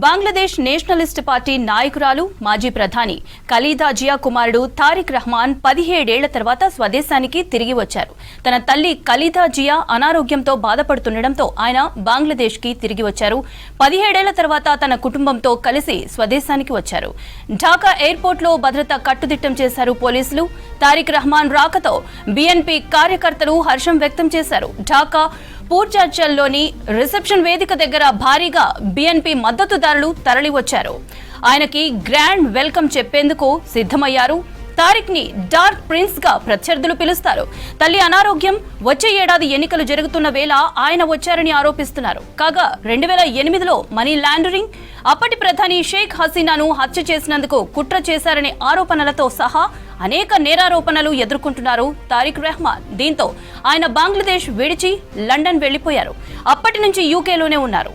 Bangladesh Nationalist party నాయకురాలు మాజీ ప్రధాని ఖలీదా జియా కుమారుడు తారిక్ రహమాన్ 17 ఏళ్ల తర్వాత స్వదేశానికి తిరిగి వచ్చారు. తన తల్లి ఖలీదా జియా అనారోగ్యంతో బాధపడుతుండటంతో ఆయన బంగ్లాదేశ్ కి తిరిగి వచ్చారు. 17 ఏళ్ల తర్వాత తన కుటుంబంతో కలిసి స్వదేశానికి వచ్చారు. ఢాకా ఎయిర్పోర్ట్ లో భద్రత కట్టుదిట్టం చేశారు పోలీసులు. తారిక్ రహమాన్ రాకతో బీఎన్పీ కార్యకర్తలు హర్షం వ్యక్తం చేశారు. ఢాకా పూర్జాచల్లోని రిసెప్షన్ వేదిక దగ్గర భారీగా బీఎన్పీ మద్దతుదారులు తరలివచ్చారు. ఆయనకి గ్రాండ్ వెల్కమ్ చెప్పేందుకు సిద్ధమయ్యారు. తారిక్ ని డార్క్ ప్రిన్స్ గా ప్రత్యర్థులు పిలుస్తారు. తల్లి అనారోగ్యం, వచ్చే ఏడాది ఎన్నికలు జరుగుతున్న వేళ ఆయన వచ్చారని ఆరోపిస్తున్నారు. కాగా 2008లో మనీ లాండరింగ్, అప్పటి ప్రధాని షేక్ హసీనాను హత్య చేసినందుకు కుట్ర చేశారనే ఆరోపణలతో సహా అనేక నేరారోపణలు ఎదుర్కొంటున్నారు తారిక్ రహమాన్. దీంతో ఆయన బంగ్లాదేశ్ విడిచి లండన్ వెళ్లిపోయారు. అప్పటి నుంచి యూకేలోనే ఉన్నారు.